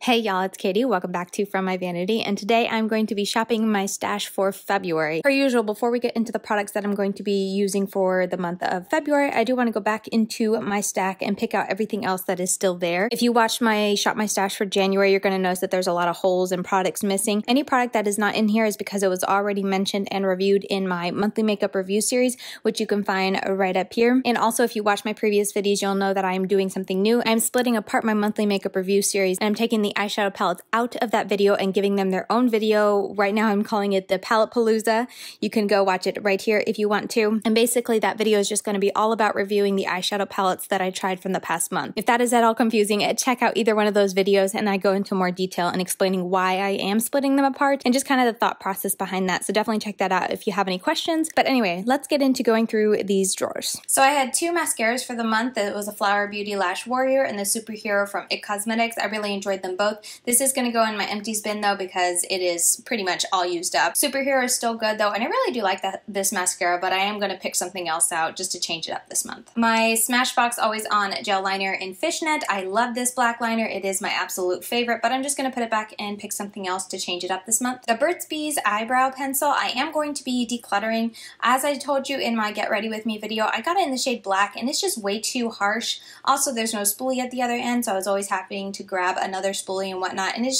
Hey y'all, it's Katie. Welcome back to From My Vanity, and today I'm going to be shopping my stash for February. Per usual, before we get into the products that I'm going to be using for the month of February, I do want to go back into my stack and pick out everything else that is still there. If you watched my Shop My Stash for January, you're going to notice that there's a lot of holes and products missing. Any product that is not in here is because it was already mentioned and reviewed in my monthly makeup review series, which you can find right up here. And also, if you watch my previous videos, you'll know that I'm doing something new. I'm splitting apart my monthly makeup review series, and I'm taking the eyeshadow palettes out of that video and giving them their own video. Right now I'm calling it the Palette Palooza. You can go watch it right here if you want to. And basically that video is just going to be all about reviewing the eyeshadow palettes that I tried from the past month. If that is at all confusing, check out either one of those videos and I go into more detail and explaining why I am splitting them apart and just kind of the thought process behind that. So definitely check that out if you have any questions. But anyway, let's get into going through these drawers. So I had two mascaras for the month. It was a Flower Beauty Lash Warrior and the Superhero from IT Cosmetics. I really enjoyed them both. This is going to go in my empties bin though because it is pretty much all used up. Superhero is still good though, and I really do like this mascara, but I am going to pick something else out just to change it up this month. My Smashbox Always On Gel Liner in Fishnet. I love this black liner. It is my absolute favorite, but I'm just going to put it back and pick something else to change it up this month. The Burt's Bees Eyebrow Pencil. I am going to be decluttering. As I told you in my Get Ready With Me video, I got it in the shade black and it's just way too harsh. Also, there's no spoolie at the other end, so I was always having to grab another spoolie and whatnot, and it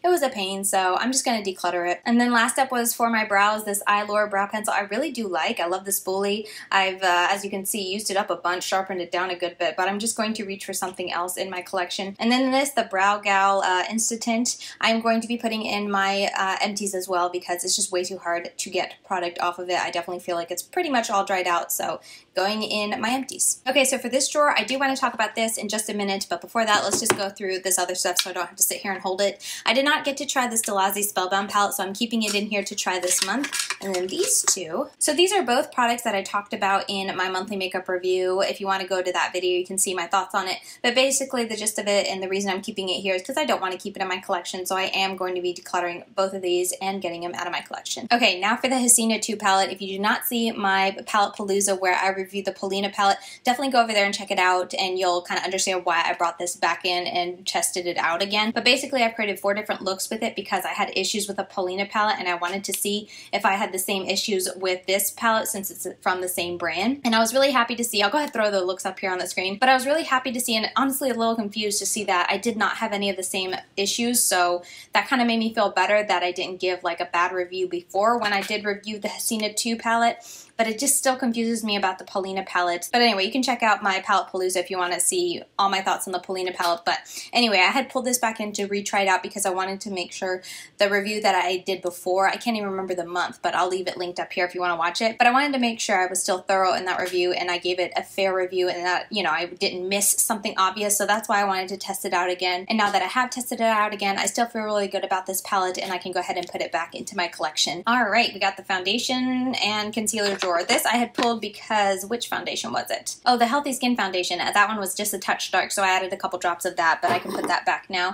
was a pain, so I'm just going to declutter it. And then last up was for my brows, this Eyelure brow pencil I really do like. I love the spoolie. I've, as you can see, used it up a bunch, sharpened it down a good bit, but I'm just going to reach for something else in my collection. And then this, the Brow Gal Instant, I'm going to be putting in my empties as well because it's just way too hard to get product off of it. I definitely feel like it's pretty much all dried out, so going in my empties. Okay, so for this drawer, I do want to talk about this in just a minute, but before that, let's just go through this other stuff so I don't have to sit here and hold it. I did not get to try this Delazzi Spellbound palette, so I'm keeping it in here to try this month. And then these two. So these are both products that I talked about in my monthly makeup review. If you want to go to that video, you can see my thoughts on it. But basically, the gist of it and the reason I'm keeping it here is because I don't want to keep it in my collection, so I am going to be decluttering both of these and getting them out of my collection. Okay, now for the Hasina 2 palette. If you do not see my Palette Palooza where I reviewed the Polina palette, definitely go over there and check it out, and you'll kind of understand why I brought this back in and tested it out again. But basically, I've created 4 different looks with it because I had issues with the Polina palette, and I wanted to see if I had the same issues with this palette since it's from the same brand. And I was really happy to see, I'll go ahead and throw the looks up here on the screen, but I was really happy to see, and honestly a little confused to see that I did not have any of the same issues, so that kind of made me feel better that I didn't give like a bad review before when I did review the Hasina 2 palette. But it just still confuses me about the Polina palette. But anyway, you can check out my Palette Palooza if you want to see all my thoughts on the Polina palette. But anyway, I had pulled this back in to retry it out because I wanted to make sure the review that I did before, I can't even remember the month, but I'll leave it linked up here if you want to watch it. But I wanted to make sure I was still thorough in that review and I gave it a fair review and that, you know, I didn't miss something obvious. So that's why I wanted to test it out again. And now that I have tested it out again, I still feel really good about this palette and I can go ahead and put it back into my collection. All right, we got the foundation and concealer drawer. This I had pulled because, which foundation was it? Oh, the Healthy Skin Foundation. That one was just a touch dark, so I added a couple drops of that, but I can put that back now.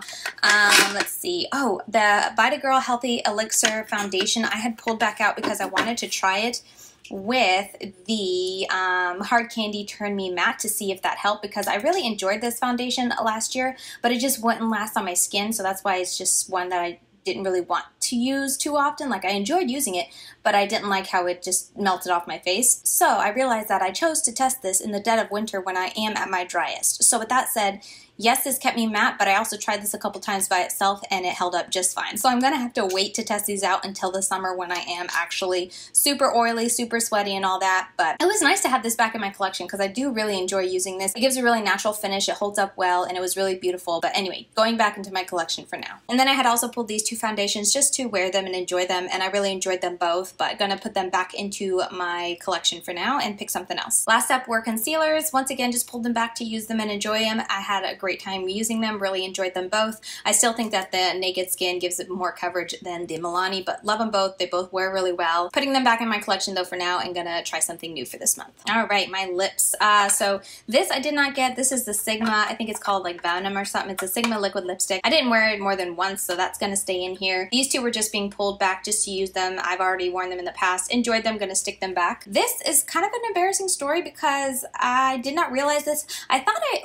Let's see. Oh, the Vita Healthy Elixir Foundation I had pulled back out because I wanted to try it with the Hard Candy Turn Me Matte to see if that helped because I really enjoyed this foundation last year, but it just wouldn't last on my skin, so that's why it's just one that I didn't really want to use too often. Like, I enjoyed using it, but I didn't like how it just melted off my face. So I realized that I chose to test this in the dead of winter when I am at my driest. So with that said, yes, this kept me matte, but I also tried this a couple times by itself and it held up just fine. So I'm going to have to wait to test these out until the summer when I am actually super oily, super sweaty and all that. But it was nice to have this back in my collection because I do really enjoy using this. It gives a really natural finish, it holds up well, and it was really beautiful. But anyway, going back into my collection for now. And then I had also pulled these 2 foundations just to wear them and enjoy them, and I really enjoyed them both, but going to put them back into my collection for now and pick something else. Last up were concealers. Once again, just pulled them back to use them and enjoy them. I had a great time using them, really enjoyed them both. I still think that the Naked Skin gives it more coverage than the Milani, but love them both. They both wear really well. Putting them back in my collection though for now and gonna try something new for this month. All right, my lips. So this I did not get. This is the Sigma, I think it's called like Venom or something. It's a Sigma liquid lipstick. I didn't wear it more than once, so that's gonna stay in here. These two were just being pulled back just to use them. I've already worn them in the past, enjoyed them, gonna stick them back. This is kind of an embarrassing story because I did not realize this.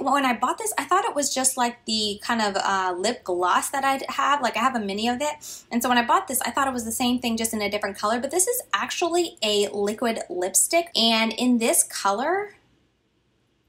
When I bought this, I thought it it was just like the kind of lip gloss that I have. Like I have a mini of it. And so when I bought this, I thought it was the same thing, just in a different color. But this is actually a liquid lipstick. And in this color,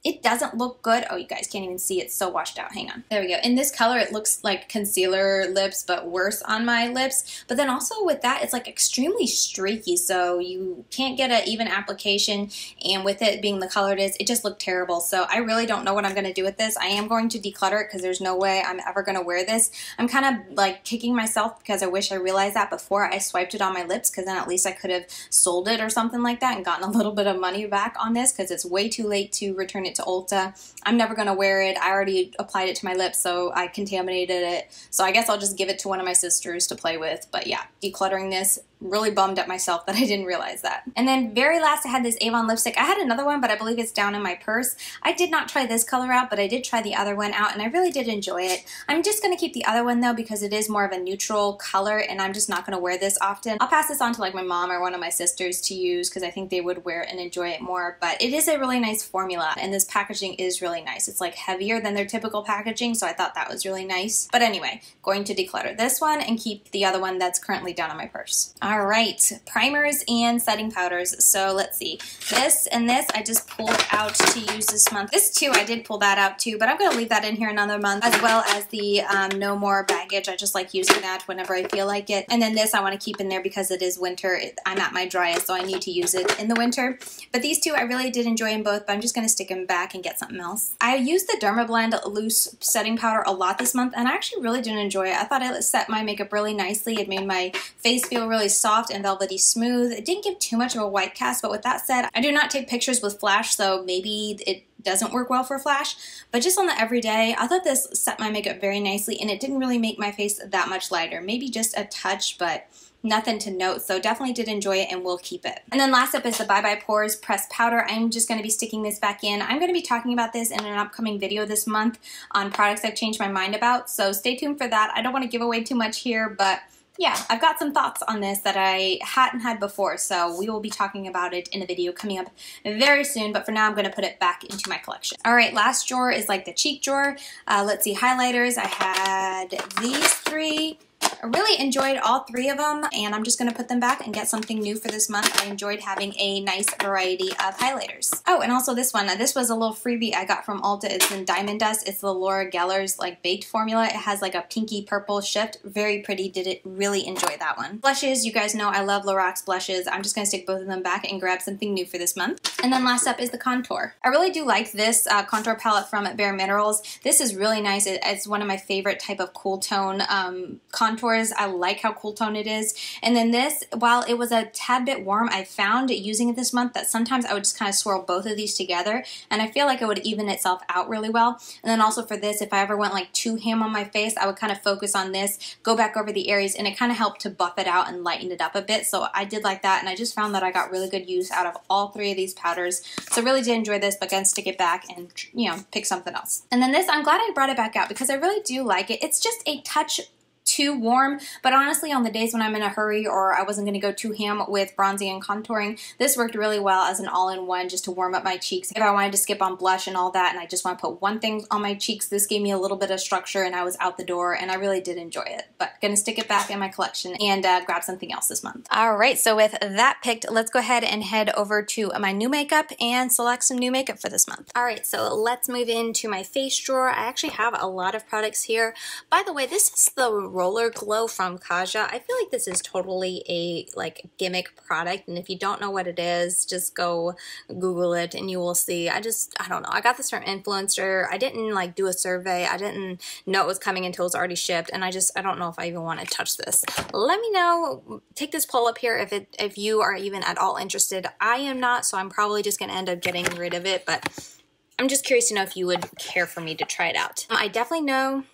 it doesn't look good. Oh, you guys can't even see. It's so washed out. Hang on. There we go. In this color, it looks like concealer lips, but worse on my lips. But then also with that, it's like extremely streaky, so you can't get an even application. And with it being the color it is, it just looked terrible. So I really don't know what I'm going to do with this. I am going to declutter it because there's no way I'm ever going to wear this. I'm kind of like kicking myself because I wish I realized that before I swiped it on my lips, because then at least I could have sold it or something like that and gotten a little bit of money back on this, because it's way too late to return it to Ulta. I'm never going to wear it. I already applied it to my lips, so I contaminated it. So I guess I'll just give it to one of my sisters to play with. But yeah, decluttering this, really bummed at myself that I didn't realize that. And then very last, I had this Avon lipstick. I had another one, but I believe it's down in my purse. I did not try this color out, but I did try the other one out, and I really did enjoy it. I'm just going to keep the other one though, because it is more of a neutral color, and I'm just not going to wear this often. I'll pass this on to like my mom or one of my sisters to use, because I think they would wear it and enjoy it more. But it is a really nice formula, and this packaging is really nice. It's like heavier than their typical packaging, so I thought that was really nice. But anyway, going to declutter this one and keep the other one that's currently down in my purse. All right, primers and setting powders. So let's see, this and this I just pulled out to use this month. This too, I did pull that out too, but I'm going to leave that in here another month, as well as the No More baggage. I just like using that whenever I feel like it. And then this I want to keep in there because it is winter. I'm at my driest, so I need to use it in the winter. But these two I really did enjoy in both, but I'm just going to stick them back and get something else. I used the Dermablend loose setting powder a lot this month, and I actually really did enjoy it. I thought it set my makeup really nicely. It made my face feel really soft and velvety smooth. It didn't give too much of a white cast, but with that said, I do not take pictures with flash, so maybe it doesn't work well for flash, but just on the everyday, I thought this set my makeup very nicely, and it didn't really make my face that much lighter. Maybe just a touch, but nothing to note, so definitely did enjoy it and we'll keep it. And then last up is the Bye Bye Pores Pressed Powder. I'm just going to be sticking this back in. I'm going to be talking about this in an upcoming video this month on products I've changed my mind about, so stay tuned for that. I don't want to give away too much here, but yeah, I've got some thoughts on this that I hadn't had before, so we will be talking about it in a video coming up very soon, but for now I'm going to put it back into my collection. Alright, last drawer is like the cheek drawer. Let's see, highlighters. I had these three. I really enjoyed all three of them, and I'm just going to put them back and get something new for this month. I enjoyed having a nice variety of highlighters. Oh, and also this one. This was a little freebie I got from Ulta. It's in Diamond Dust. It's the Laura Geller's like baked formula. It has like a pinky purple shift. Very pretty. Did really enjoy that one. Blushes. You guys know I love Lorax blushes. I'm just going to stick both of them back and grab something new for this month. And then last up is the contour. I really do like this contour palette from Bare Minerals. This is really nice. It's one of my favorite type of cool tone contours. I like how cool tone it is. And then this, while it was a tad bit warm, I found using it this month that sometimes I would just kind of swirl both of these together, and I feel like it would even itself out really well. And then also for this, if I ever went like too ham on my face, I would kind of focus on this, go back over the areas, and it kind of helped to buff it out and lighten it up a bit. So I did like that, and I just found that I got really good use out of all three of these powders. So really did enjoy this, but gonna stick it back and, you know, pick something else. And then this, I'm glad I brought it back out because I really do like it. It's just a touch too warm, but honestly on the days when I'm in a hurry or I wasn't going to go too ham with bronzing and contouring, this worked really well as an all-in-one just to warm up my cheeks. If I wanted to skip on blush and all that and I just want to put one thing on my cheeks, this gave me a little bit of structure and I was out the door, and I really did enjoy it. But gonna stick it back in my collection and grab something else this month. Alright, so with that picked, let's go ahead and head over to my new makeup and select some new makeup for this month. Alright, so let's move into my face drawer. I actually have a lot of products here. By the way, this is the Roller Glow from Kaja. I feel like this is totally a like gimmick product, and if you don't know what it is, just go Google it and you will see. I don't know. I got this from Influencer. I didn't like do a survey. I didn't know it was coming until it was already shipped, and I don't know if I even want to touch this. Let me know. Take this poll up here if you are even at all interested. I am not, so I'm probably just going to end up getting rid of it, but I'm just curious to know if you would care for me to try it out. I definitely know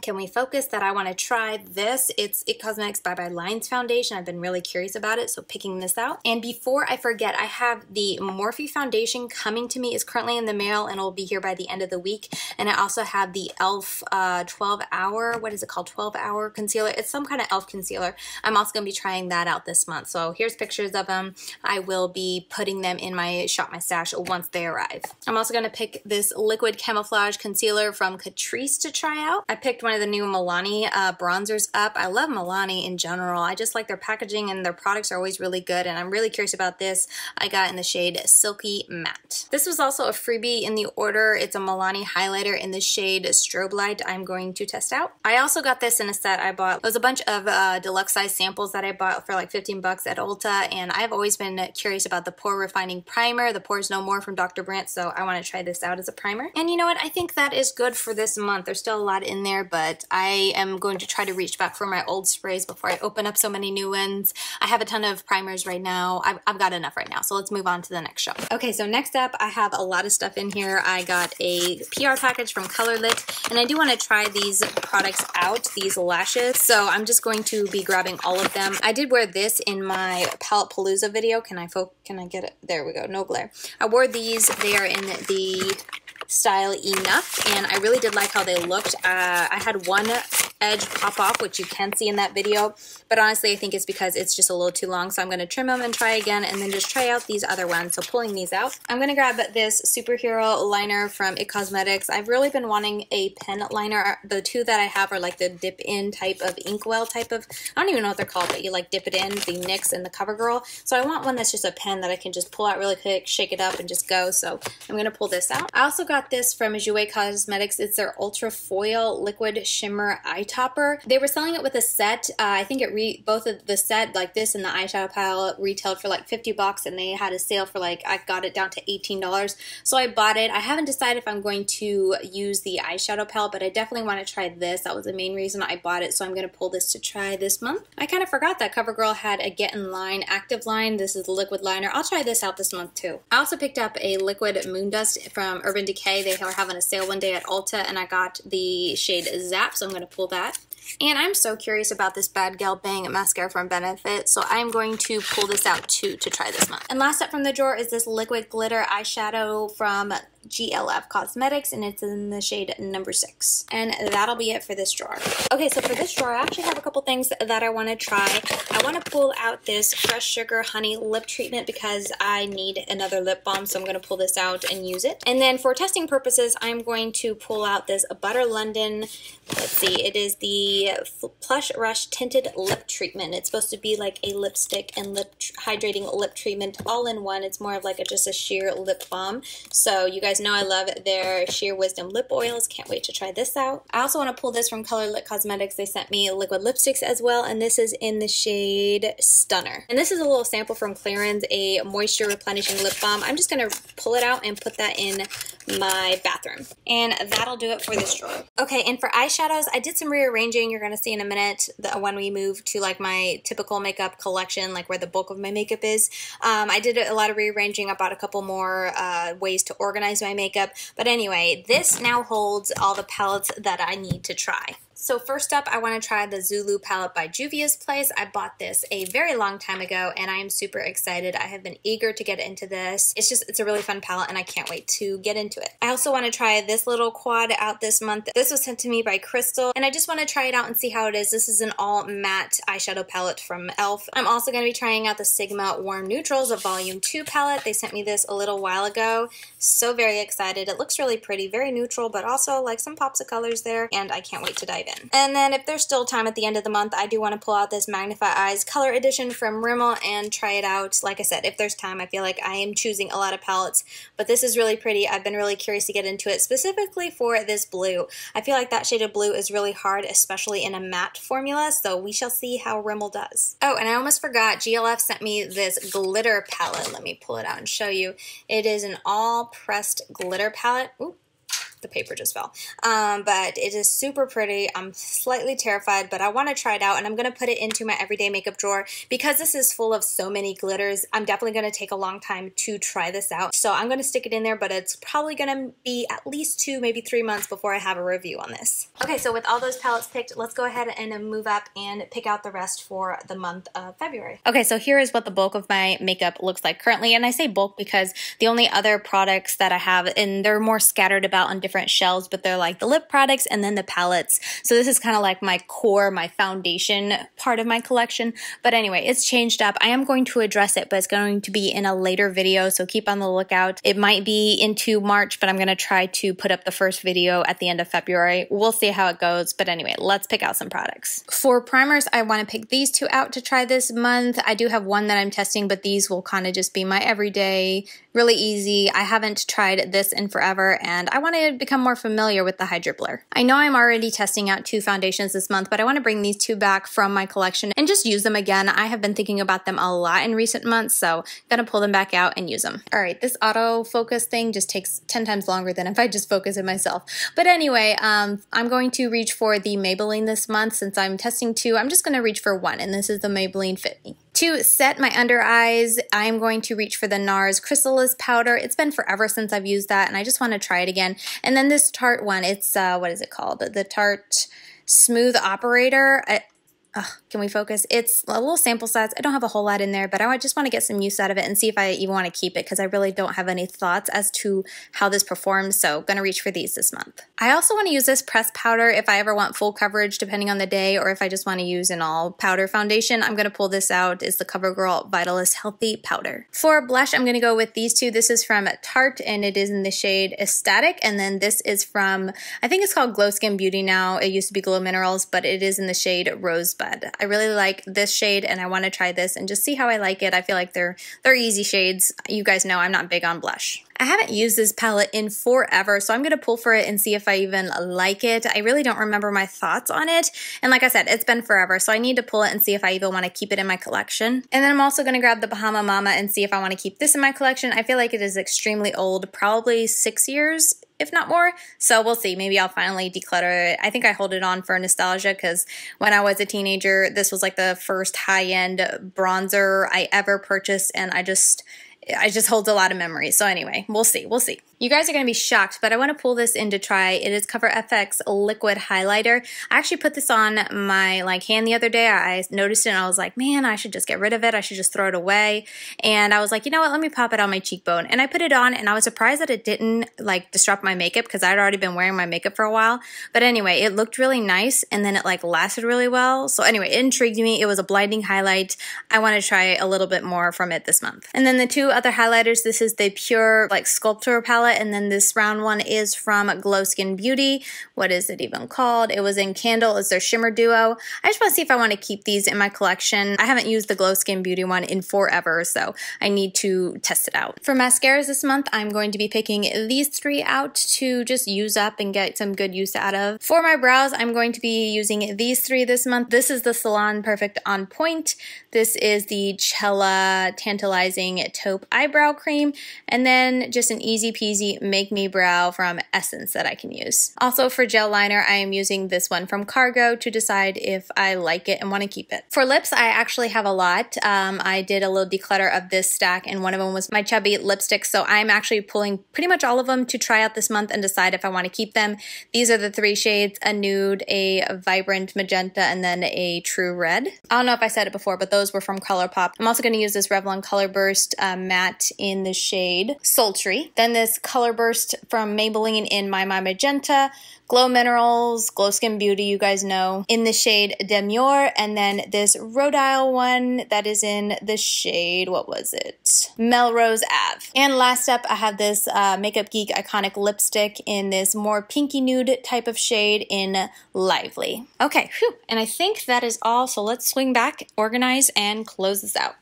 Can we focus that I want to try this? It's It Cosmetics Bye Bye Lines foundation. I've been really curious about it, so picking this out. And before I forget, I have the Morphe foundation coming to me. It's currently in the mail and it'll be here by the end of the week. And I also have the e.l.f. 12 hour, what is it called? 12 hour concealer. It's some kind of e.l.f. concealer. I'm also going to be trying that out this month. So here's pictures of them. I will be putting them in my Shop My Stash once they arrive. I'm also going to pick this liquid camouflage concealer from Catrice to try out. I picked one of the new Milani bronzers up. I love Milani in general. I just like their packaging and their products are always really good, and I'm really curious about this. I got in the shade Silky Matte. This was also a freebie in the order. It's a Milani highlighter in the shade Strobe Light I'm going to test out. I also got this in a set I bought. It was a bunch of deluxe size samples that I bought for like 15 bucks at Ulta, and I've always been curious about the Pore Refining Primer, the Pores No More from Dr. Brandt, so I want to try this out as a primer. And you know what? I think that is good for this month. There's still a lot in there, but I am going to try to reach back for my old sprays before I open up so many new ones. I have a ton of primers right now. I've got enough right now, so let's move on to the next show. Okay, so next up, I have a lot of stuff in here. I got a PR package from Color Lit, and I do want to try these products out, these lashes, so I'm just going to be grabbing all of them. I did wear this in my Palette Palooza video. Can I get it? There we go, no glare. I wore these. They are in the style Enough, and I really did like how they looked. I had one edge pop off, which you can see in that video, but honestly I think it's because it's just a little too long, so I'm going to trim them and try again and then just try out these other ones. So pulling these out, I'm going to grab this superhero liner from It Cosmetics. I've really been wanting a pen liner. The two that I have are like the dip in type of inkwell type of, I don't even know what they're called, but you like dip it in, the NYX and the CoverGirl. So I want one that's just a pen that I can just pull out really quick, shake it up and just go. So I'm going to pull this out. I also got this from Jouer Cosmetics. It's their Ultra Foil Liquid Shimmer Eye Topper. They were selling it with a set. I think both of the set, like this and the eyeshadow palette, retailed for like 50 bucks, and they had a sale for like, I got it down to $18. So I bought it. I haven't decided if I'm going to use the eyeshadow palette, but I definitely want to try this. That was the main reason I bought it, so I'm going to pull this to try this month. I kind of forgot that CoverGirl had a Get In Line active line. This is the liquid liner. I'll try this out this month too. I also picked up a liquid moon dust from Urban Decay. They were having a sale one day at Ulta, and I got the shade Zap, so I'm going to pull that. And I'm so curious about this Bad Gal Bang mascara from Benefit, so I'm going to pull this out too to try this month. And last up from the drawer is this liquid glitter eyeshadow from GLF Cosmetics, and it's in the shade number 6. And that'll be it for this drawer. Okay, so for this drawer, I actually have a couple things that I want to try. I want to pull out this Fresh Sugar Honey Lip Treatment because I need another lip balm, so I'm going to pull this out and use it. And then for testing purposes, I'm going to pull out this Butter London, let's see, it is the Plush Rush Tinted Lip Treatment. It's supposed to be like a lipstick and hydrating lip treatment all in one. It's more of like just a sheer lip balm. So you guys know I love their Sheer Wisdom lip oils. Can't wait to try this out. I also want to pull this from Color Lit Cosmetics. They sent me liquid lipsticks as well, and this is in the shade Stunner. And this is a little sample from Clarins, a moisture replenishing lip balm. I'm just going to pull it out and put that in my bathroom. And that'll do it for this drawer. Okay, and for eyeshadows, I did some rearranging. You're going to see in a minute when we move to like my typical makeup collection, like where the bulk of my makeup is. I did a lot of rearranging. I bought a couple more ways to organize my makeup. But anyway, this now holds all the palettes that I need to try. So first up, I want to try the Zulu palette by Juvia's Place. I bought this a very long time ago, and I am super excited. I have been eager to get into this. It's a really fun palette, and I can't wait to get into it. I also want to try this little quad out this month. This was sent to me by Crystal, and I just want to try it out and see how it is. This is an all matte eyeshadow palette from e.l.f. I'm also going to be trying out the Sigma Warm Neutrals Volume 2 palette. They sent me this a little while ago. So very excited. It looks really pretty, very neutral, but also like some pops of colors there, and I can't wait to dive in. And then if there's still time at the end of the month, I do want to pull out this Magnify Eyes Color Edition from Rimmel and try it out. Like I said, if there's time, I feel like I am choosing a lot of palettes, but this is really pretty. I've been really curious to get into it, specifically for this blue. I feel like that shade of blue is really hard, especially in a matte formula, so we shall see how Rimmel does. Oh, and I almost forgot, GLF sent me this glitter palette. Let me pull it out and show you. It is an all pressed glitter palette. Ooh. the paper just fell. But it is super pretty. I'm slightly terrified, but I want to try it out, and I'm going to put it into my everyday makeup drawer. Because this is full of so many glitters, I'm definitely going to take a long time to try this out. So I'm going to stick it in there, but it's probably going to be at least 2, maybe 3 months before I have a review on this. Okay, so with all those palettes picked, let's go ahead and move up and pick out the rest for the month of February. Okay, so here is what the bulk of my makeup looks like currently, and I say bulk because the only other products that I have, and they're more scattered about on different shelves, but they're like the lip products and then the palettes. So this is kind of like my core, my foundation part of my collection. But anyway, it's changed up. I am going to address it, but it's going to be in a later video, so keep on the lookout. It might be into March, but I'm going to try to put up the first video at the end of February. We'll see how it goes, but anyway, let's pick out some products. For primers, I want to pick these 2 out to try this month. I do have one that I'm testing, but these will kind of just be my everyday, really easy. I haven't tried this in forever, and I want to become more familiar with the Hydra Blur. I know I'm already testing out 2 foundations this month, but I want to bring these 2 back from my collection and just use them again. I have been thinking about them a lot in recent months, so I'm gonna pull them back out and use them. All right, this autofocus thing just takes 10 times longer than if I just focus it myself. But anyway, I'm going to reach for the Maybelline this month. Since I'm testing 2, I'm just gonna reach for 1, and this is the Maybelline Fit Me. To set my under eyes, I'm going to reach for the NARS Chrysalis powder. It's been forever since I've used that, and I just want to try it again. And then this Tarte one, it's, what is it called? The Tarte Smooth Operator. Can we focus? It's a little sample size. I don't have a whole lot in there, but I just want to get some use out of it and see if I even want to keep it, because I really don't have any thoughts as to how this performs, so I'm going to reach for these this month. I also want to use this pressed powder if I ever want full coverage, depending on the day, or if I just want to use an all powder foundation. I'm going to pull this out. It's the CoverGirl Vitalist Healthy Powder. For blush, I'm going to go with these 2. This is from Tarte, and it is in the shade Ecstatic, and then this is from, I think it's called Glow Skin Beauty now. It used to be Glow Minerals, but it is in the shade Rose. I really like this shade, and I want to try this and just see how I like it. I feel like they're easy shades. You guys know I'm not big on blush. I haven't used this palette in forever, so I'm going to pull for it and see if I even like it. I really don't remember my thoughts on it, and like I said, it's been forever, so I need to pull it and see if I even want to keep it in my collection. And then I'm also going to grab the Bahama Mama and see if I want to keep this in my collection. I feel like it is extremely old, probably 6 years, if not more. So we'll see. Maybe I'll finally declutter it. I think I hold it on for nostalgia, because when I was a teenager, this was like the first high-end bronzer I ever purchased, and I just holds a lot of memories. So anyway, we'll see. You guys are going to be shocked, but I want to pull this in to try. It is Cover FX Liquid Highlighter. I actually put this on my hand the other day. I noticed it and I was like, man, I should just get rid of it. I should just throw it away. And I was like, you know what? Let me pop it on my cheekbone. And I put it on, and I was surprised that it didn't disrupt my makeup, because I'd already been wearing my makeup for a while. But anyway, it looked really nice, and then it lasted really well. So anyway, it intrigued me. It was a blinding highlight. I want to try a little bit more from it this month. And then the 2 other highlighters, this is the Pure Sculptor palette, and then this round one is from Glow Skin Beauty. What is it even called? It was in Candle. It's their Shimmer Duo. I just want to see if I want to keep these in my collection. I haven't used the Glow Skin Beauty one in forever, so I need to test it out. For mascaras this month, I'm going to be picking these 3 out to just use up and get some good use out of. For my brows, I'm going to be using these 3 this month. This is the Salon Perfect On Point. This is the Cella Tantalizing Taupe Eyebrow Cream, and then just an easy peasy Make Me Brow from Essence that I can use. Also for gel liner, I am using this one from Cargo to decide if I like it and want to keep it. For lips, I actually have a lot. I did a little declutter of this stack, and one of them was my chubby lipsticks, so I'm actually pulling pretty much all of them to try out this month and decide if I want to keep them. These are the 3 shades: a nude, a vibrant magenta, and then a true red. I don't know if I said it before, but those were from ColourPop. I'm also going to use this Revlon Color Burst matte in the shade Sultry. Then this Color Burst from Maybelline in My Magenta, Glow Minerals, Glow Skin Beauty, you guys know, in the shade Demure, and then this Rhodile one that is in the shade, what was it? Melrose Ave. And last up, I have this Makeup Geek Iconic lipstick in this more pinky nude type of shade in Lively. Okay, whew. And I think that is all, so let's swing back, organize, and close this out.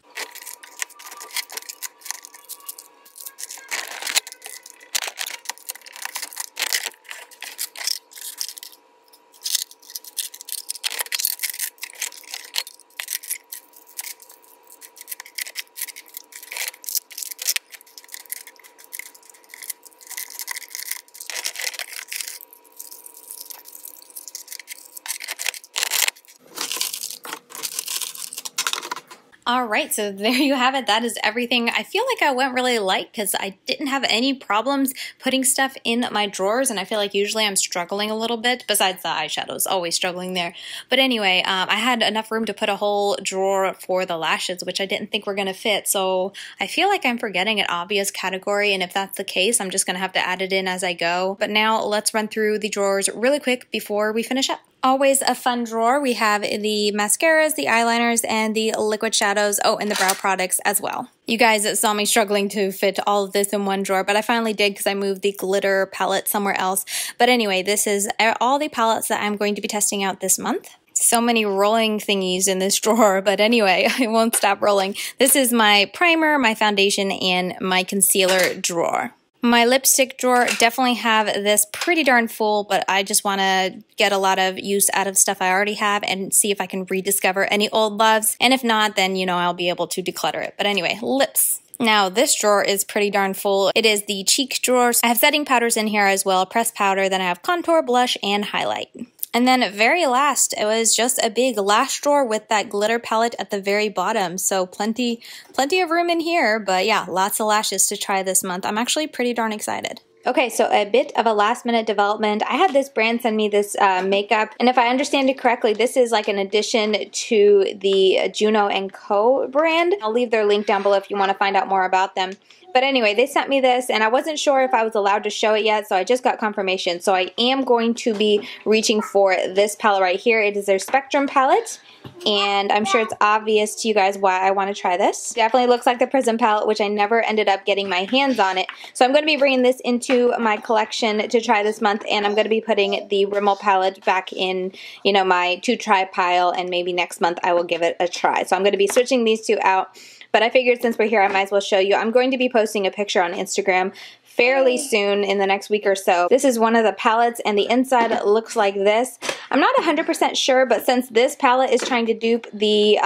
All right, so there you have it. That is everything. I feel like I went really light because I didn't have any problems putting stuff in my drawers, and I feel like usually I'm struggling a little bit, besides the eyeshadows, always struggling there. But anyway, I had enough room to put a whole drawer for the lashes, which I didn't think were going to fit, so I feel like I'm forgetting an obvious category, and if that's the case, I'm just going to have to add it in as I go. But now let's run through the drawers really quick before we finish up. Always a fun drawer. We have the mascaras, the eyeliners, and the liquid shadows. Oh, and the brow products as well. You guys saw me struggling to fit all of this in one drawer, but I finally did because I moved the glitter palette somewhere else. But anyway, this is all the palettes that I'm going to be testing out this month. So many rolling thingies in this drawer, but anyway, I won't stop rolling. This is my primer, my foundation, and my concealer drawer. My lipstick drawer definitely have this pretty darn full, but I just want to get a lot of use out of stuff I already have and see if I can rediscover any old loves. And if not, then, you know, I'll be able to declutter it. But anyway, lips. Now, this drawer is pretty darn full. It is the cheek drawers. I have setting powders in here as well, pressed powder, then I have contour, blush, and highlight. And then very last, it was just a big lash drawer with that glitter palette at the very bottom. So plenty of room in here, but yeah, lots of lashes to try this month. I'm actually pretty darn excited. Okay, so a bit of a last minute development. I had this brand send me this makeup, and if I understand it correctly, this is like an addition to the Juno & Co. brand. I'll leave their link down below if you want to find out more about them. But anyway, they sent me this, and I wasn't sure if I was allowed to show it yet, so I just got confirmation. So I am going to be reaching for this palette right here. It is their Spectrum palette, and I'm sure it's obvious to you guys why I want to try this. Definitely looks like the Prism palette, which I never ended up getting my hands on it. So I'm going to be bringing this into my collection to try this month, and I'm going to be putting the Rimmel palette back in, you know, my to-try pile, and maybe next month I will give it a try. So I'm going to be switching these two out. But I figured since we're here, I might as well show you. I'm going to be posting a picture on Instagram fairly soon in the next week or so. This is one of the palettes, and the inside looks like this. I'm not 100% sure, but since this palette is trying to dupe the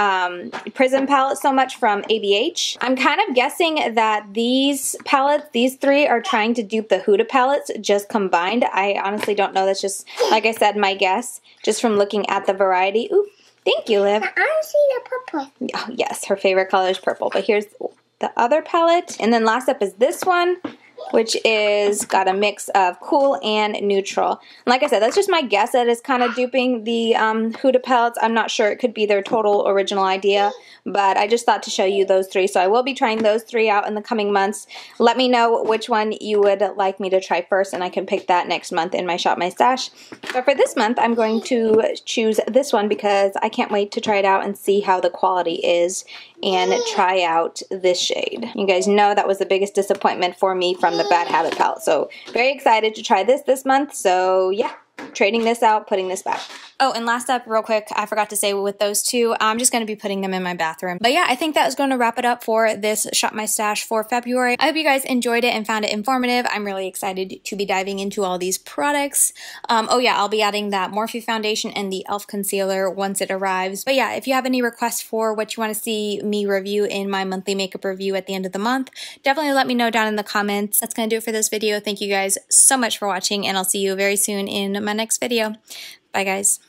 Prism palette so much from ABH, I'm kind of guessing that these palettes, these three, are trying to dupe the Huda palettes just combined. I honestly don't know. That's just, like I said, my guess, just from looking at the variety. Ooh. Thank you, Liv. I see the purple. Oh, yes, her favorite color is purple. But here's the other palette. And then last up is this one, which is got a mix of cool and neutral. And like I said, that's just my guess that it's kind of duping the Huda palettes. I'm not sure. It could be their total original idea, but I just thought to show you those three. So I will be trying those three out in the coming months. Let me know which one you would like me to try first, and I can pick that next month in my Shop My Stash. But for this month, I'm going to choose this one because I can't wait to try it out and see how the quality is and try out this shade. You guys know that was the biggest disappointment for me from the Bad Habit palette. So very excited to try this month. So yeah, trading this out, putting this back. Oh, and last up, real quick, I forgot to say with those two, I'm just going to be putting them in my bathroom. But yeah, I think that is going to wrap it up for this Shop My Stash for February. I hope you guys enjoyed it and found it informative. I'm really excited to be diving into all these products. Oh yeah, I'll be adding that Morphe foundation and the e.l.f. concealer once it arrives. But yeah, if you have any requests for what you want to see me review in my monthly makeup review at the end of the month, definitely let me know down in the comments. That's going to do it for this video. Thank you guys so much for watching, and I'll see you very soon in my next video. Bye guys.